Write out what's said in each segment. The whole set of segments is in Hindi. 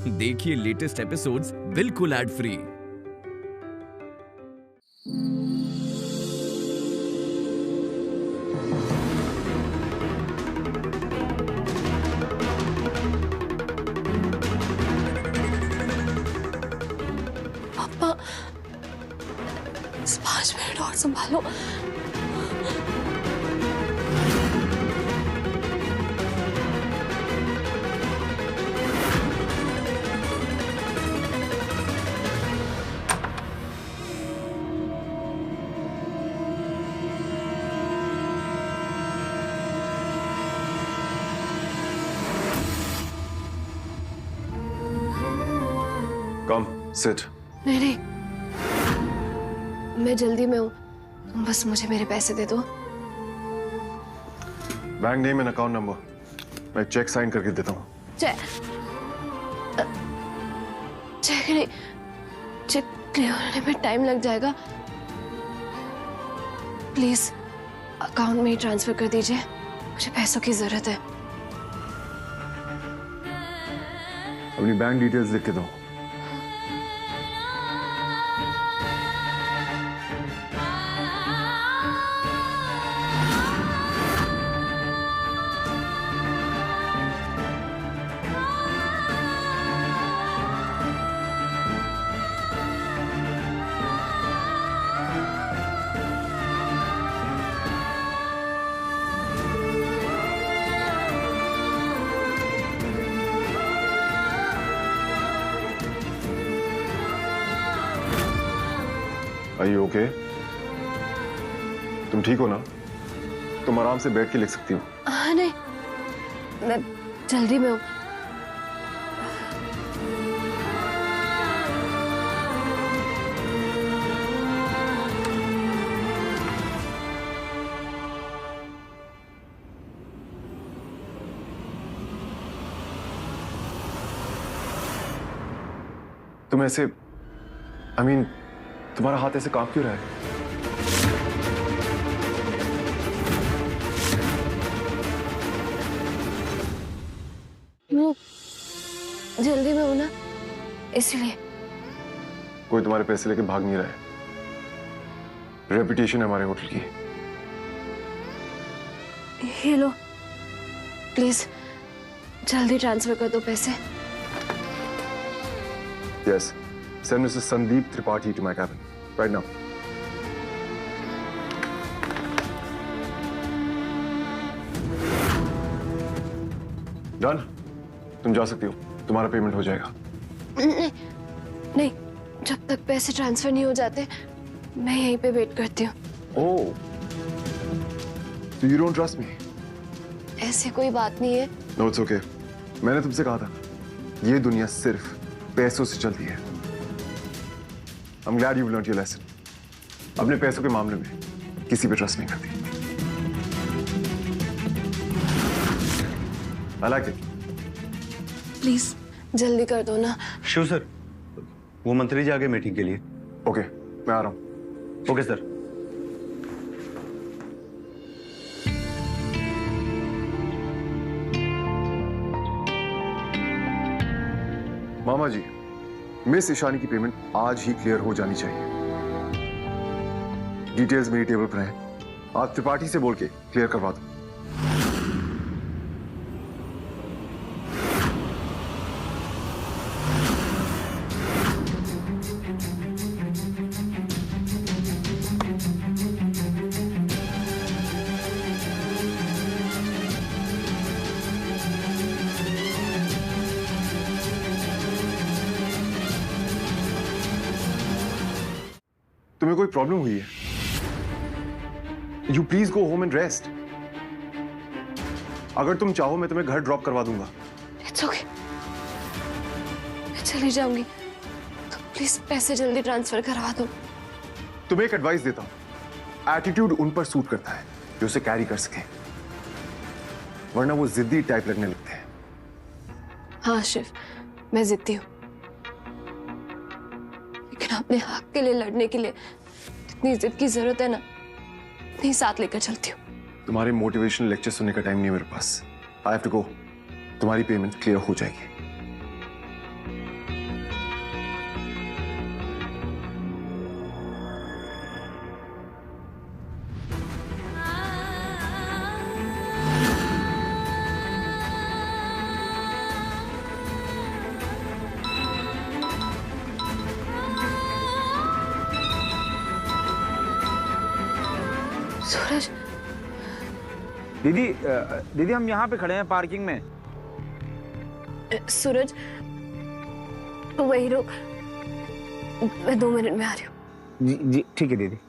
देखिए लेटेस्ट एपिसोड्स बिल्कुल एड फ्री। पापा 5 मिनट और संभालो। Come sit. नहीं, मैं जल्दी में हूँ, तुम बस मुझे मेरे पैसे दे दो। Bank name and account number, मैं चेक साइन करके देता हूँ। चेक नहीं, चेक क्लियर होने में टाइम लग जाएगा। प्लीज अकाउंट में ही ट्रांसफर कर दीजिए, मुझे पैसों की जरूरत है। अपनी बैंक डिटेल्स लिख के दो। Are you okay? तुम ठीक हो ना? तुम आराम से बैठ के लिख सकती हो। हाँ नहीं, मैं जल्दी में हूँ। तुम ऐसे तुम्हारा हाथ ऐसे कांप क्यों रहा है? जल्दी में हूँ ना, इसलिए। कोई तुम्हारे पैसे लेके भाग नहीं रहा है। रेपुटेशन है हमारे होटल की। ये लो, प्लीज जल्दी ट्रांसफर कर दो पैसे। Yes, send Mr. Sandeep Tripathi to my cabin right now. Done? तुम जा सकती हो, तुम्हारा पेमेंट हो जाएगा। नहीं, जब तक पैसे ट्रांसफर नहीं हो जाते मैं यहीं पे वेट करती हूँ। Oh, so you don't trust me? ऐसी कोई बात नहीं है। No, it's okay. मैंने तुमसे कहा था, ये दुनिया सिर्फ पैसों से चलती है। I'm glad you've learned your lesson. अपने पैसों के मामले में किसी पे ट्रस्ट नहीं करती। I like it. प्लीज जल्दी कर दो ना। शिव सर, वो मंत्री जी आ गए मीटिंग के लिए। ओके, मैं आ रहा हूँ। Okay sir. मामा जी, मिस ईशानी की पेमेंट आज ही क्लियर हो जानी चाहिए। डिटेल्स मेरी टेबल पर हैं। आप त्रिपाठी से बोल के क्लियर करवा दो। तुम्हें कोई प्रॉब्लम हुई है? You please go home and rest. अगर तुम चाहो मैं तुम्हें घर ड्रॉप करवा दूंगा। इट्स ओके, मैं चली जाऊंगी, तो प्लीज पैसे जल्दी ट्रांसफर करवा दो। तुम्हें एक एडवाइस देता हूं, एटीट्यूड उन पर सूट करता है जो उसे कैरी कर सके, वरना वो जिद्दी टाइप लगने लगते हैं। हाँ शिव, मैं जिद्दी हूँ, लेकिन अपने हक के लिए लड़ने के लिए इतनी जिद की जरूरत है ना, नहीं साथ लेकर चलती हूँ। तुम्हारे मोटिवेशनल लेक्चर सुनने का टाइम नहीं है मेरे पास। आई हैव टू गो। तुम्हारी पेमेंट क्लियर हो जाएगी। सूरज, दीदी हम यहाँ पे खड़े हैं पार्किंग में। सूरज तू वही रुक, मैं 2 मिनट में आ रही हूँ। जी ठीक है दीदी।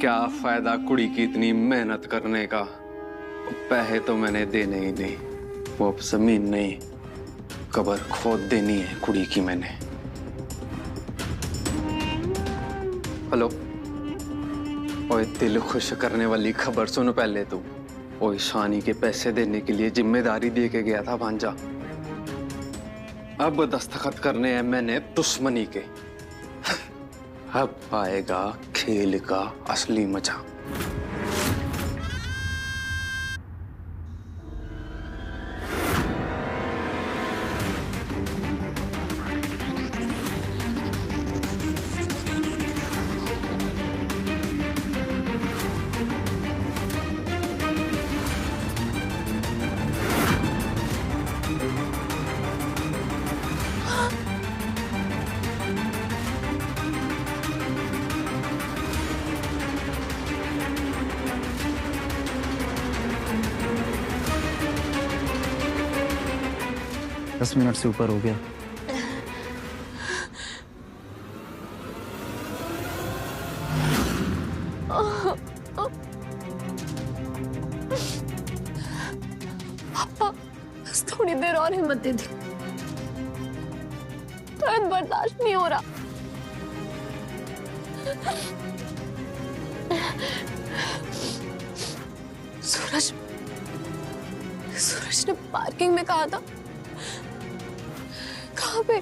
क्या फायदा कुड़ी की इतनी मेहनत करने का। पैसे तो मैंने देने ही नहीं, वो अब जमीन नहीं कब्र खोद देनी है कुड़ी की मैंने। हेलो, ओए दिल खुश करने वाली खबर सुन पहले तू। ओए शानी के पैसे देने के लिए जिम्मेदारी दे के गया था भांजा, अब दस्तखत करने हैं मैंने दुश्मनी के। अब आएगा खेल का असली मजा। दस मिनट से ऊपर हो गया। पापा बस थोड़ी देर और हिम्मत दे दी, तुरंत बर्दाश्त नहीं हो रहा। सूरज सूरज ने पार्किंग में कहा था। कहाँ पे?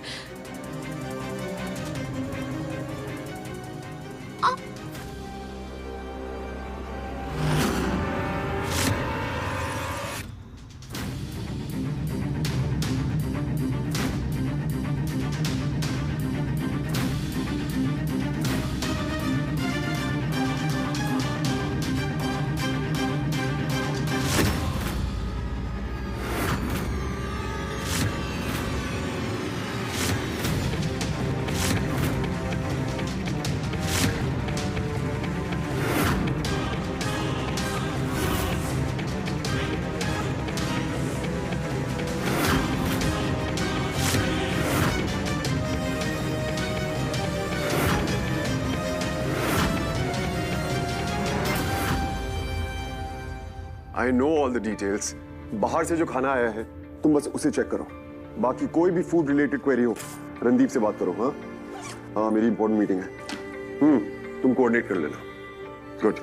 I know all the details. बाहर से जो खाना आया है तुम बस उसे चेक करो, बाकी कोई भी फूड रिलेटेड क्वेरी हो रणदीप से बात करो। हाँ हाँ, मेरी इंपॉर्टेंट मीटिंग है। तुम कोऑर्डिनेट कर लेना। गुड।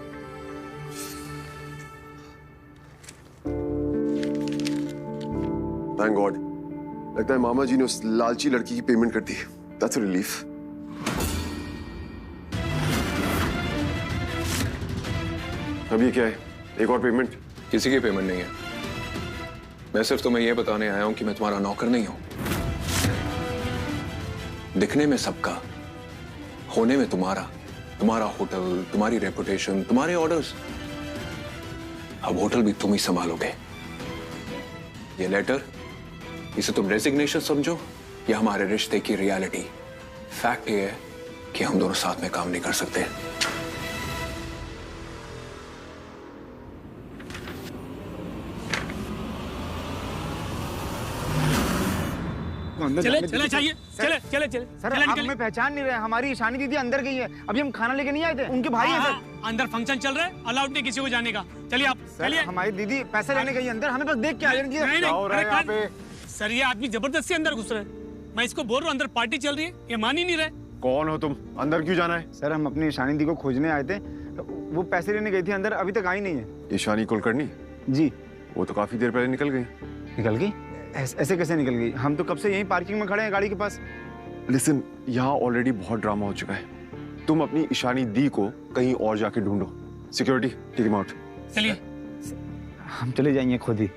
थैंक गॉड, लगता है मामा जी ने उस लालची लड़की की पेमेंट कर दी। That's a relief. अब ये क्या है? एक और पेमेंट? किसी की पेमेंट नहीं है। मैं सिर्फ तुम्हें यह बताने आया हूं कि मैं तुम्हारा नौकर नहीं हूं। दिखने में सबका, होने में तुम्हारा, तुम्हारा होटल, तुम्हारी रेपुटेशन, तुम्हारे ऑर्डर्स। अब होटल भी तुम ही संभालोगे। ये लेटर, इसे तुम रेजिग्नेशन समझो ये हमारे रिश्ते की रियलिटी। फैक्ट ये है कि हम दोनों साथ में काम नहीं कर सकते। अंदर चले चाहिए चले चले चले सर, चले, आप निकलिए। हमें पहचान नहीं रहे। हमारी ईशानी दीदी अंदर गई है, अभी हम खाना लेके नहीं आए थे, उनके भाई हैं सर। अंदर फंक्शन चल रहा है, अलाउड नहीं किसी को जाने का। चलिए आप सर, चलिए। हमारी दीदी पैसे लेने गई है अंदर, हमें बस देख के आ जाने दीजिए। नहीं क्या हो रहा है यहाँ अरे पे? सर ये आदमी जबरदस्ती अंदर घुस रहा है। मैं इसको बोल रहा हूँ अंदर पार्टी चल रही है, ये मान ही नहीं रहे। कौन हो तुम? अंदर क्यों जाना है? सर, हम अपनी ईशानी दीदी को खोजने आए थे, वो पैसे लेने गई थी अंदर, अभी तक आई नहीं है। ईशानी कुलकर्णी? जी। वो तो काफी देर पहले निकल गई। निकल गई? ऐसे कैसे निकल गई? हम तो कब से यहीं पार्किंग में खड़े हैं गाड़ी के पास। लिसन, यहाँ ऑलरेडी बहुत ड्रामा हो चुका है। तुम अपनी ईशानी दी को कहीं और जाके ढूंढो। Security, take him out. चलिए। हम चले जाएंगे खुद ही।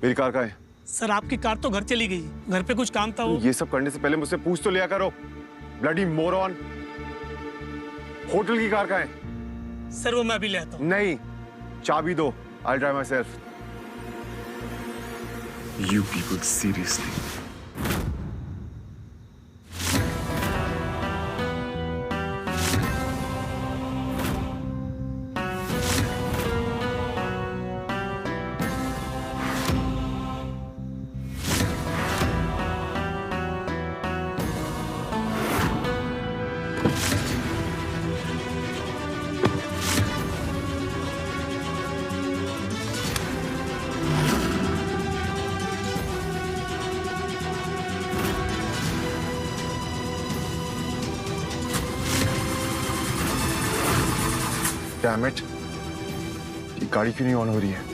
मेरी कार कहाँ है? सर आपकी कार तो घर चली गई, घर पे कुछ काम था वो। ये सब करने से पहले मुझसे पूछ तो लिया करो। Bloody moron. होटल की कार कहाँ है? सर वो मैं अभी ले आता हूँ। नहीं, चाबी दो। I'll drive myself. You people, seriously. Damn it. ये गाड़ी क्यों नहीं ऑन हो रही है?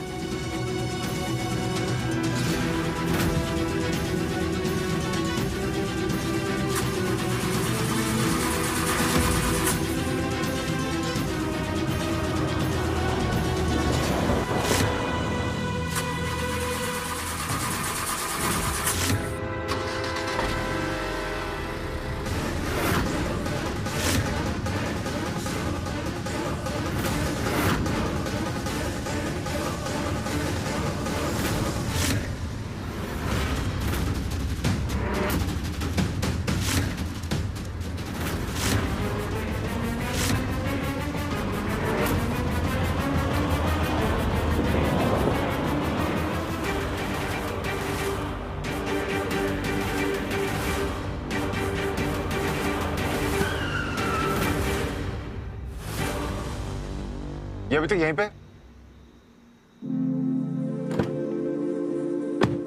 ये अभी तक यहीं पे?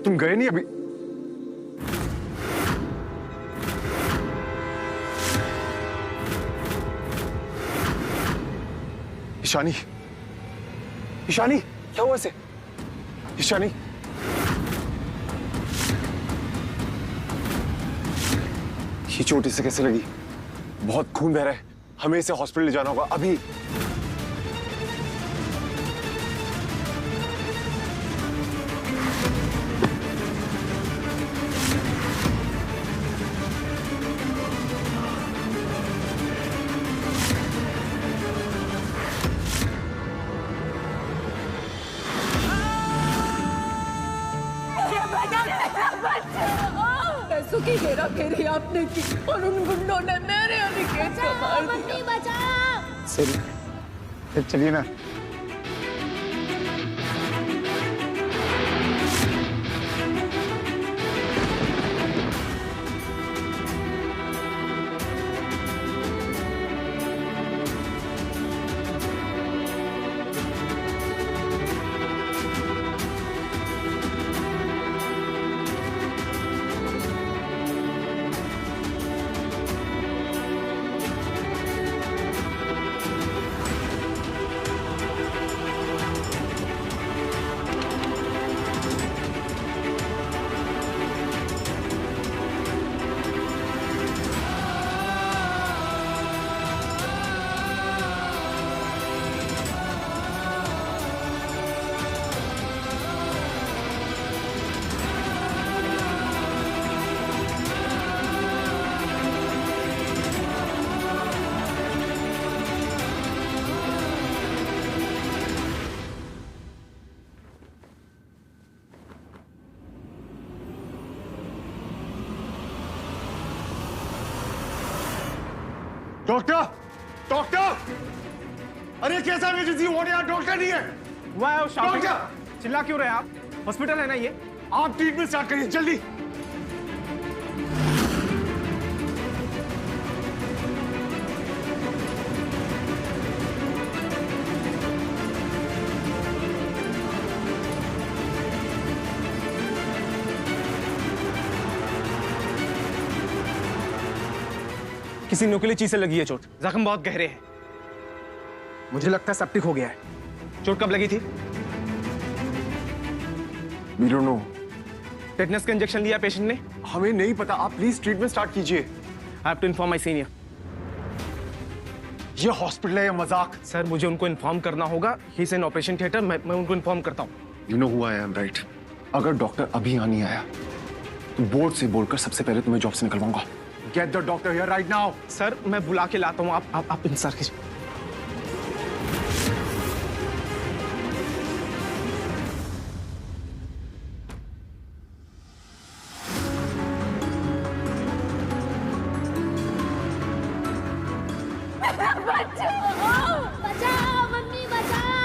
तुम गए नहीं अभी? ईशानी, ईशानी, क्या हुआ इसे? ईशानी, ये चोट इसे कैसे लगी? बहुत खून बह रहा है, हमें इसे हॉस्पिटल ले जाना होगा अभी। पैसों की घेरा घेरी आपने की और उन गुंडों ने मेरे अनिकेत को मार दिया। चलिए ना। डॉक्टर, डॉक्टर, अरे कैसा इमरजेंसी वार्ड यार, डॉक्टर नहीं है। हुआ है डॉक्टर, चिल्ला क्यों रहे आप? हॉस्पिटल है ना ये? आप ट्रीटमेंट स्टार्ट करिए जल्दी। किसी नुकीली चीज से लगी है चोट, जख्म बहुत गहरे हैं। मुझे लगता है सेप्टिक हो गया है। चोट कब लगी थी? We don't know. टेटनस का इंजेक्शन लिया पेशेंट ने? हमें नहीं पता, आप प्लीज ट्रीटमेंट स्टार्ट कीजिए। I have to inform my senior. ये हॉस्पिटल है या मजाक? सर मुझे उनको इन्फॉर्म करना होगा। He is in operation theatre. मैं उनको इन्फॉर्म करता हूँ। You know who I am, right? अगर डॉक्टर अभी यहाँ नहीं आया तो बोर्ड से बोलकर सबसे पहले तुम्हें जॉब से निकलवाऊंगा। Get the doctor here right now. Sir मैं बुला के लाता हूँ, आप इंतजार कीजिए।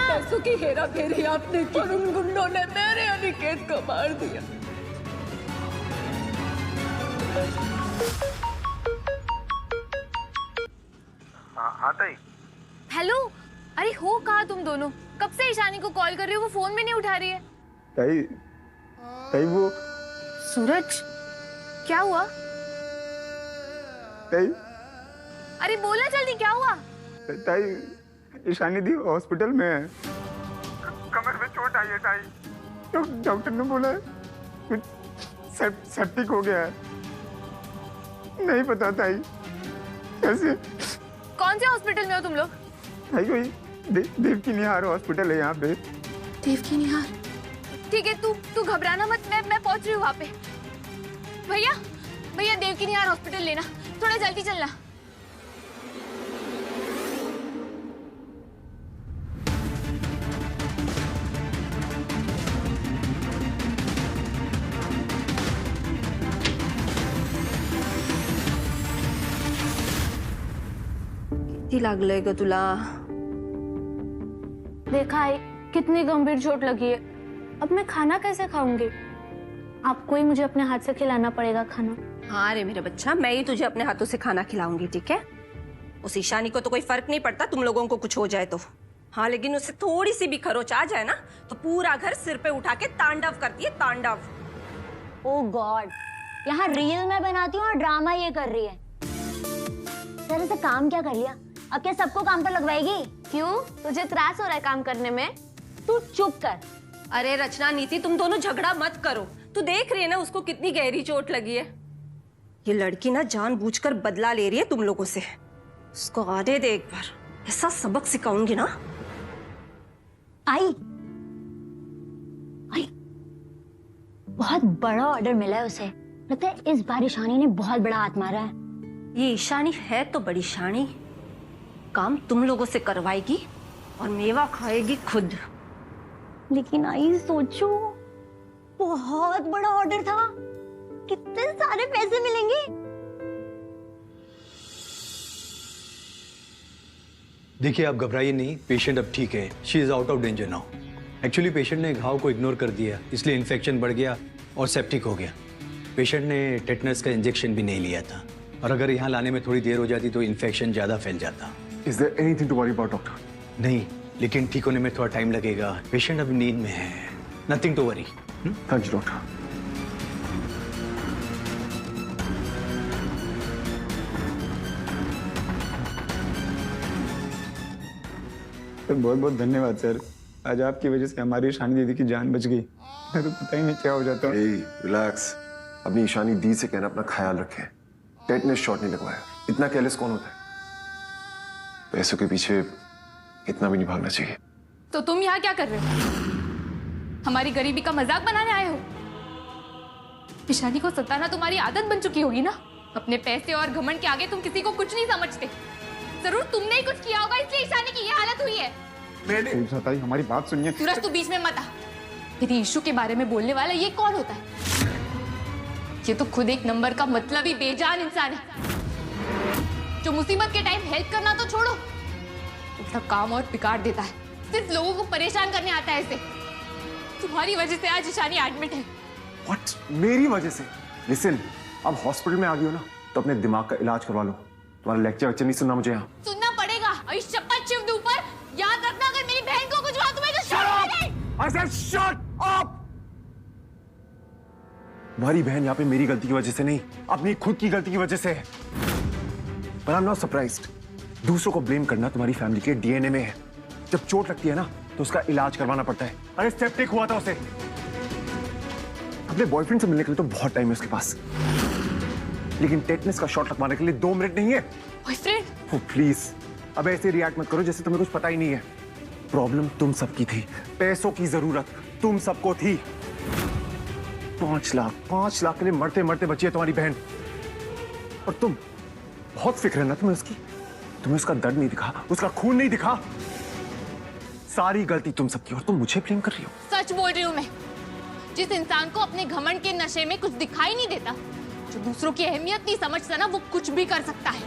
पैसों की हेरा फेरी आपने की और उन गुंडों ने मेरे अनिकेत को मार दिया। हेलो, अरे हो कहाँ तुम दोनों? कब से ईशानी को कॉल कर रही हो, वो फोन भी नहीं उठा रही है। ताई वो सूरज, क्या हुआ? ताई अरे बोला जल्दी, क्या हुआ? ताई ईशानी दी हॉस्पिटल में है। कमर में चोट आई है ताई। डॉक्टर ने बोला कुछ सेप्टिक हो गया है। नहीं पता ताई कैसे। कौन से हॉस्पिटल में हो तुम लोग? ताई कोई देवकी निहार हॉस्पिटल है यहाँ पे। देवकी निहार? ठीक है, तू घबराना मत, मैं पहुंच रही हूँ वहाँ पे। भैया देवकी निहार हॉस्पिटल लेना, थोड़ा जल्दी चलना। लागलंय ग तुला? देखा है कितनी गंभीर चोट लगी है। अब मैं खाना कैसे खाऊंगी? आपको ही मुझे अपने हाथ से खिलाना पड़ेगा खाना। हाँ रे मेरा बच्चा, मैं ही तुझे अपने हाथों से खाना खिलाऊंगी, ठीक है? उस ईशानी को तो कोई फर्क नहीं पड़ता तुम लोगों को कुछ हो जाए तो। हाँ लेकिन उससे थोड़ी सी भी खरोच आ जाए ना तो पूरा घर सिर पे उठा के तांडव करती है, तांडव। ओह गॉड, यहाँ रील मैं बनाती हूँ और ड्रामा ये कर रही है। सर ऐसे काम क्या कर लिया? अब क्या सबको काम पर लगवाएगी? क्यों, तुझे त्रास हो रहा है काम करने में? तू चुप कर। अरे रचना नीति, तुम दोनों झगड़ा मत करो। तू देख रही है ना उसको कितनी गहरी चोट लगी है। ये लड़की ना जानबूझकर बदला ले रही है तुम लोगों से। उसको आने दे एक बार, ऐसा सबक सिखाऊंगी ना। आई बहुत बड़ा ऑर्डर मिला है उसे। लगता है इस बार ईशानी ने बहुत बड़ा हाथ मारा है। ये ईशानी है तो बड़ी शानी, काम तुम लोगों से करवाएगी और मेवा खाएगी खुद। लेकिन आई सोचो, बहुत बड़ा ऑर्डर था, कितने सारे पैसे मिलेंगे। देखिए आप घबराइए नहीं, पेशेंट अब ठीक है। She is out of danger now. Actually patient ने घाव को इग्नोर कर दिया, इसलिए इन्फेक्शन बढ़ गया और सेप्टिक हो गया। पेशेंट ने टेटनस का इंजेक्शन भी नहीं लिया था और अगर यहाँ लाने में थोड़ी देर हो जाती तो इन्फेक्शन ज्यादा फैल जाता। Is there anything to worry about, doctor? नहीं, लेकिन ठीक होने में थोड़ा टाइम लगेगा। पेशेंट अभी नींद में है। Nothing to worry. Thank you, doctor. Sir बहुत बहुत धन्यवाद सर। आज आपकी वजह से हमारी ईशानी दीदी की जान बच गई। मैं तो पता ही नहीं क्या हो जाता। Hey, relax. अपनी ईशानी दी से कहना अपना ख्याल रखें। टेटनस शॉट नहीं लगवाया। इतना केयरलेस कौन होता है? पैसों के पीछे इतना भी नहीं भागना चाहिए। तो तुम यहाँ क्या कर रहे हो? हमारी गरीबी का मजाक बनाने आए हो? ईशानी को सताना तुम्हारी आदत बन चुकी होगी ना। अपने पैसे और घमंड के आगे तुम किसी को कुछ नहीं समझते। जरूर तुमने ही कुछ किया होगा, इसलिए ईशानी की ये हालत हुई है। मैंने हमारी बात सुनिए। सूरज तू बीच में मत आ। मेरी इशू के बारे में बोलने वाला ये कौन होता है? ये तो खुद एक नंबर का मतलबी बेजान इंसान है। जो मुसीबत के टाइम हेल्प करना तो छोड़ो, उल्टा काम और बिगाड़ देता है, सिर्फ लोगों को परेशान करने आता है इसे। तुम्हारी वजह से आज ईशानी एडमिट है। What? मेरी वजह से? लिसन, अब हॉस्पिटल में आ गई हो ना, तो अपने दिमाग का इलाज करवा लो। तुम्हारा लेक्चर नहीं सुनना मुझे यहाँ। सुनना पड़ेगा। शपथ शिव के ऊपर, याद रखना अगर मेरी बहन को कुछ हुआ तो मैं I said shut up! तुम्हारी बहन यहाँ पे मेरी गलती की वजह से नहीं, अपनी खुद की गलती की वजह से है। But I'm not surprised. दूसरों को ब्लेम करना तुम्हारी फैमिली के डीएनए में है। जब चोट लगती है ना, तो उसका इलाज करवाना पड़ता है। अरे सेप्टिक हुआ था उसे। अपने बॉयफ्रेंड से मिलने के लिए तो बहुत टाइम है उसके पास, लेकिन टेटनस का शॉट लगवाने के लिए 2 मिनट नहीं है। बॉयफ्रेंड? Oh, प्लीज, अब ऐसे रिएक्ट मत करो जैसे तुम्हें कुछ पता ही नहीं है। प्रॉब्लम तुम सबकी थी, पैसों की जरूरत तुम सबको थी। 5 लाख के लिए मरते मरते बची है तुम्हारी बहन, और तुम बहुत फिक्र है ना तुम्हें उसकी। तुम्हें उसका दर्द नहीं दिखा, उसका खून नहीं दिखा। सारी गलती तुम सबकी, और तुम मुझे ब्लेम कर रही हो। सच बोल रही हूँ मैं। जिस इंसान को अपने घमंड के नशे में कुछ दिखाई नहीं देता, जो दूसरों की अहमियत नहीं समझता ना, वो कुछ भी कर सकता है।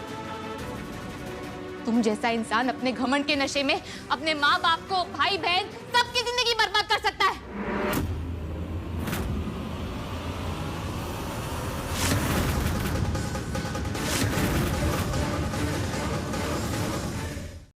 तुम जैसा इंसान अपने घमंड के नशे में अपने माँ बाप को, भाई बहन सबकी